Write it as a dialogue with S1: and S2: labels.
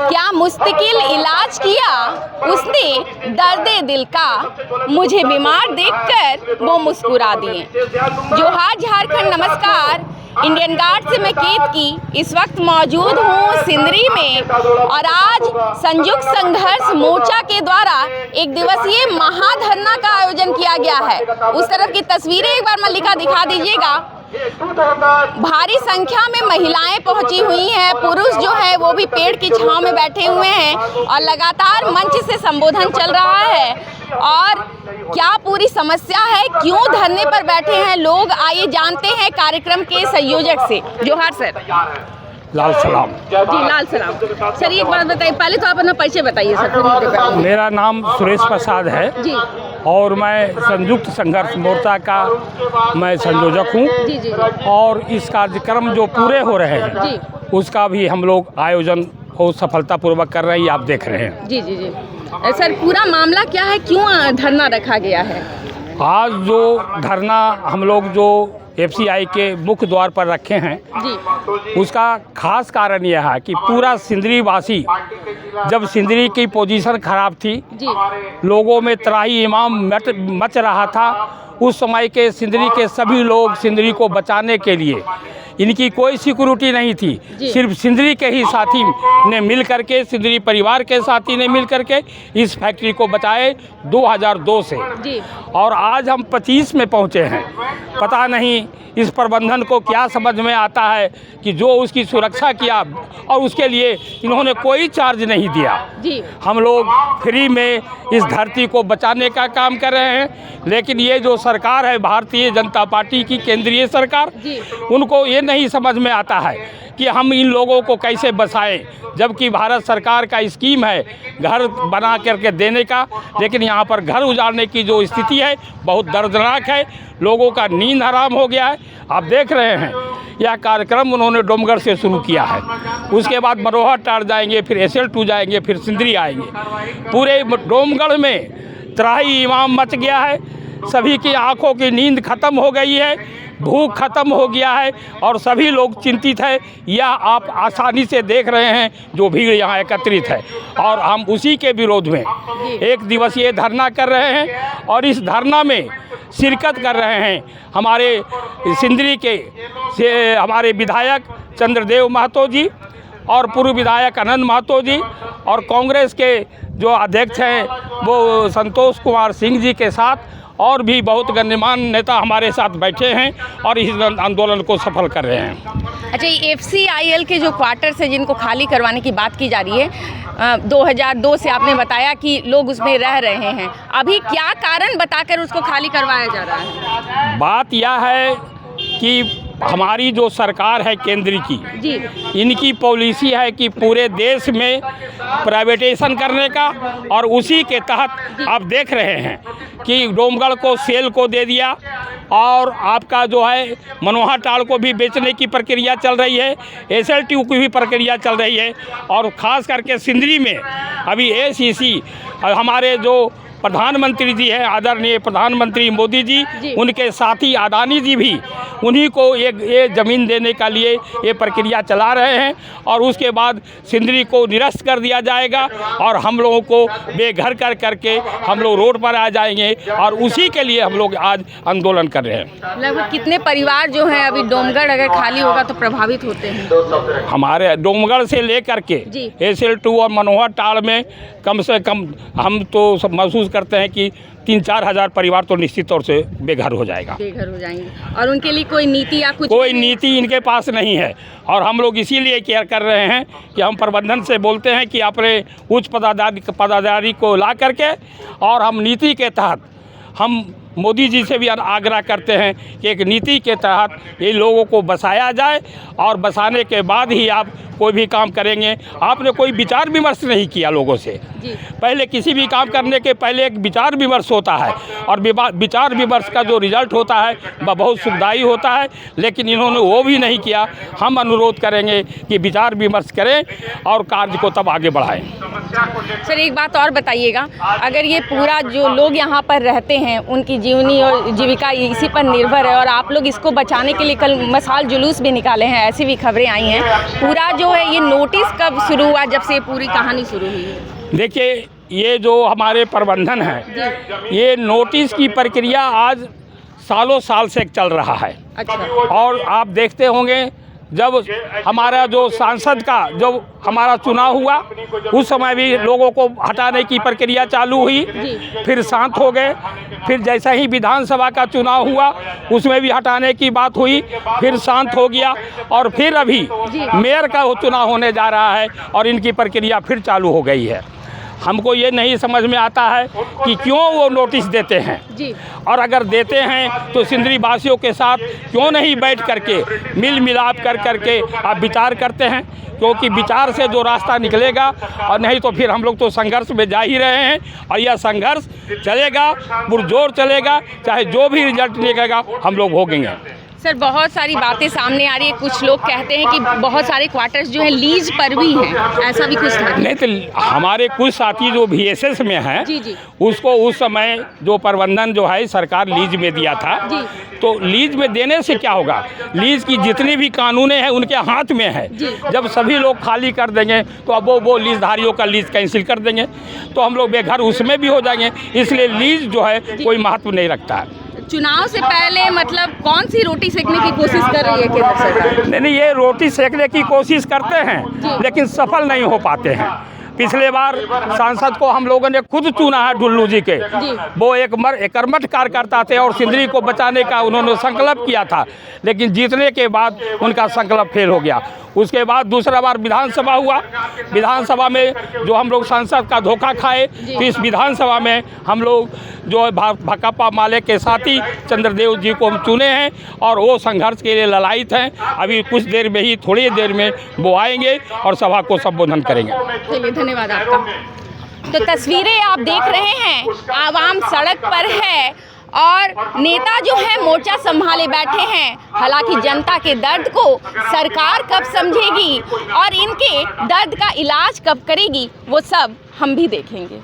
S1: क्या मुस्तकिल इलाज किया उसने दर्दे दिल का, मुझे बीमार देखकर वो मुस्कुरा दिए। जोहार झारखंड, नमस्कार। इंडियन गार्ड से मैं केतकी इस वक्त मौजूद हूँ सिंदरी में और आज संयुक्त संघर्ष मोर्चा के द्वारा एक दिवसीय महाधरना का आयोजन किया गया है। उस तरफ की तस्वीरें एक बार मल्लिका दिखा दीजिएगा। भारी संख्या में महिलाएं पहुंची हुई हैं, पुरुष जो है वो भी पेड़ की छांव में बैठे हुए हैं और लगातार मंच से संबोधन चल रहा है। और क्या पूरी समस्या है, क्यों धरने पर बैठे हैं लोग, आइए जानते हैं कार्यक्रम के संयोजक से। जोहार सर।
S2: लाल सलाम
S1: जी, लाल सलाम। सर एक बात बताइए, पहले तो आप अपना परिचय बताइए सर।
S2: मेरा नाम सुरेश प्रसाद है
S1: जी
S2: और मैं संयुक्त संघर्ष मोर्चा का मैं संयोजक हूँ।
S1: जी जी
S2: और इस कार्यक्रम जो पूरे हो रहे हैं
S1: जी
S2: उसका भी हम लोग आयोजन बहुत सफलतापूर्वक कर रहे हैं, ये आप देख रहे हैं।
S1: जी जी जी सर, पूरा मामला क्या है, क्यों धरना रखा गया है?
S2: आज जो धरना हम लोग जो FCI के मुख्य द्वार पर रखे हैं
S1: जी
S2: उसका खास कारण यह है कि पूरा सिंदरी वासी, जब सिंदरी की पोजीशन खराब थी,
S1: जी
S2: लोगों में त्राही इमाम मच रहा था, उस समय के सिंदरी के सभी लोग सिंदरी को बचाने के लिए, इनकी कोई सिक्योरिटी नहीं थी, सिर्फ सिंदरी के ही साथी ने मिल करके, सिंदरी परिवार के साथी ने मिल करके इस फैक्ट्री को बचाए 2002 से।
S1: जी
S2: और आज हम 25 में पहुंचे हैं। पता नहीं इस प्रबंधन को क्या समझ में आता है कि जो उसकी सुरक्षा किया और उसके लिए इन्होंने कोई चार्ज नहीं दिया।
S1: जी
S2: हम लोग फ्री में इस धरती को बचाने का काम कर रहे हैं, लेकिन ये जो सरकार है भारतीय जनता पार्टी की केंद्रीय सरकार,
S1: जी
S2: उनको ये नहीं समझ में आता है कि हम इन लोगों को कैसे बचाएं, जबकि भारत सरकार का स्कीम है घर बना करके देने का, लेकिन यहाँ पर घर उजाड़ने की जो स्थिति है बहुत दर्दनाक है। लोगों का नींद हराम हो गया है। आप देख रहे हैं यह कार्यक्रम उन्होंने डोमगढ़ से शुरू किया है, उसके बाद मरोहा टार जाएंगे, फिर SL2 जाएंगे, फिर सिंदरी आएंगे। पूरे डोमगढ़ में त्राही इमाम मच गया है, सभी की आंखों की नींद खत्म हो गई है, भूख खत्म हो गया है और सभी लोग चिंतित है। यह आप आसानी से देख रहे हैं जो भीड़ यहाँ एकत्रित है और हम उसी के विरोध में एक दिवसीय धरना कर रहे हैं। और इस धरना में शिरकत कर रहे हैं हमारे सिंदरी के हमारे विधायक चंद्रदेव महतो जी और पूर्व विधायक आनंद महतो जी और कांग्रेस के जो अध्यक्ष हैं वो संतोष कुमार सिंह जी के साथ और भी बहुत गण्यमान्य नेता हमारे साथ बैठे हैं और इस आंदोलन को सफल कर रहे हैं।
S1: अच्छा, ये FCIL के जो क्वार्टर्स है जिनको खाली करवाने की बात की जा रही है, 2002 से आपने बताया कि लोग उसमें रह रहे हैं, अभी क्या कारण बताकर उसको खाली करवाया जा रहा है?
S2: बात यह है कि हमारी जो सरकार है केंद्र की
S1: जी
S2: इनकी पॉलिसी है कि पूरे देश में प्राइवेटाइजेशन करने का, और उसी के तहत आप देख रहे हैं कि डोमगढ़ को सेल को दे दिया और आपका जो है मनोहा टाल को भी बेचने की प्रक्रिया चल रही है, SL2 की भी प्रक्रिया चल रही है। और ख़ास करके सिंदरी में अभी ACC हमारे जो प्रधानमंत्री जी हैं, आदरणीय प्रधानमंत्री मोदी जी, उनके साथी अडानी जी भी उन्हीं को ये ज़मीन देने का लिए ये प्रक्रिया चला रहे हैं और उसके बाद सिंदरी को निरस्त कर दिया जाएगा और हम लोगों को बेघर कर करके हम लोग रोड पर आ जाएंगे और उसी के लिए हम लोग आज आंदोलन कर रहे हैं।
S1: लगभग कितने परिवार जो हैं अभी डोमगढ़ अगर खाली होगा तो प्रभावित होते हैं?
S2: हमारे डोमगढ़ से लेकर के SL2 और मनोहा टाल में कम से कम हम तो महसूस करते हैं कि 3-4 हज़ार परिवार तो निश्चित तौर से बेघर हो जाएगा, बेघर हो
S1: जाएंगे। और उनके लिए कोई नीति या कुछ
S2: कोई नीति इनके पास नहीं है। और हम लोग इसीलिए केयर कर रहे हैं कि हम प्रबंधन से बोलते हैं कि अपने उच्च पदाधिकारी को ला करके और हम नीति के तहत हम मोदी जी से भी आग्रह करते हैं कि एक नीति के तहत ये लोगों को बसाया जाए और बसाने के बाद ही आप कोई भी काम करेंगे। आपने कोई विचार विमर्श नहीं किया लोगों से। पहले किसी भी काम करने के पहले एक विचार विमर्श होता है और विचार विमर्श का जो रिजल्ट होता है वह बहुत सुखदायी होता है, लेकिन इन्होंने वो भी नहीं किया। हम अनुरोध करेंगे कि विचार विमर्श करें और कार्य को तब आगे बढ़ाएं।
S1: सर एक बात और बताइएगा, अगर ये पूरा जो लोग यहाँ पर रहते हैं उनकी जीवनी और जीविका इसी पर निर्भर है और आप लोग इसको बचाने के लिए कल मसाल जुलूस भी निकाले हैं, ऐसी भी खबरें आई हैं। पूरा जो है ये नोटिस कब शुरू हुआ, जब से ये पूरी कहानी शुरू हुई है?
S2: देखिए, ये जो हमारे प्रबंधन है, ये नोटिस की प्रक्रिया आज सालों साल से चल रहा है।
S1: अच्छा।
S2: और आप देखते होंगे जब हमारा जो सांसद का जब हमारा चुनाव हुआ उस समय भी लोगों को हटाने की प्रक्रिया चालू हुई, फिर शांत हो गए। फिर जैसा ही विधानसभा का चुनाव हुआ उसमें भी हटाने की बात हुई, फिर शांत हो गया। और फिर अभी मेयर का चुनाव होने जा रहा है और इनकी प्रक्रिया फिर चालू हो गई है। हमको ये नहीं समझ में आता है कि क्यों वो नोटिस देते हैं
S1: जी।
S2: और अगर देते हैं तो सिंदरी वासियों के साथ क्यों नहीं बैठ करके मिल मिलाप करके आप विचार करते हैं, क्योंकि विचार से जो रास्ता निकलेगा। और नहीं तो फिर हम लोग तो संघर्ष में जा ही रहे हैं और यह संघर्ष चलेगा, पुरजोर चलेगा, चाहे जो भी रिजल्ट निकलेगा हम लोग भोगेंगे।
S1: सर, बहुत सारी बातें सामने आ रही है। कुछ लोग कहते हैं कि बहुत सारे क्वार्टर्स जो है लीज पर भी हैं, ऐसा भी कुछ था?
S2: नहीं, तो हमारे कुछ साथी जो VSS में हैं
S1: जी।
S2: उसको उस समय जो प्रबंधन जो है सरकार लीज में दिया था।
S1: जी।
S2: तो लीज में देने से क्या होगा, लीज की जितनी भी कानूनें हैं उनके हाथ में है। जब सभी लोग खाली कर देंगे तो अब वो लीजधारियों का लीज कैंसिल कर देंगे तो हम लोग बेघर उसमें भी हो जाएंगे। इसलिए लीज जो है कोई महत्व नहीं रखता है।
S1: चुनाव से पहले मतलब कौन सी रोटी सेकने की कोशिश कर रही है केंद्र सरकार?
S2: नहीं, ये रोटी सेकने की कोशिश करते हैं लेकिन सफल नहीं हो पाते हैं। पिछले बार सांसद को हम लोगों ने खुद चुना है, ढुल्लू जी के। वो एक कर्मठ कार्यकर्ता थे और सिंदरी को बचाने का उन्होंने संकल्प किया था, लेकिन जीतने के बाद उनका संकल्प फेल हो गया। उसके बाद दूसरा बार विधानसभा हुआ। विधानसभा में जो हम लोग सांसद का धोखा खाए, तो इस विधानसभा में हम लोग जो है भाकपा माले के साथी चंद्रदेव जी को हम चुने हैं और वो संघर्ष के लिए ललायित हैं। अभी कुछ देर में ही, थोड़ी देर में वो आएंगे और सभा को संबोधन करेंगे।
S1: चलिए, धन्यवाद आपका। तो तस्वीरें आप देख रहे हैं, आवाम सड़क पर है और नेता जो है मोर्चा संभाले बैठे हैं। हालांकि जनता के दर्द को सरकार कब समझेगी और इनके दर्द का इलाज कब करेगी वो सब हम भी देखेंगे।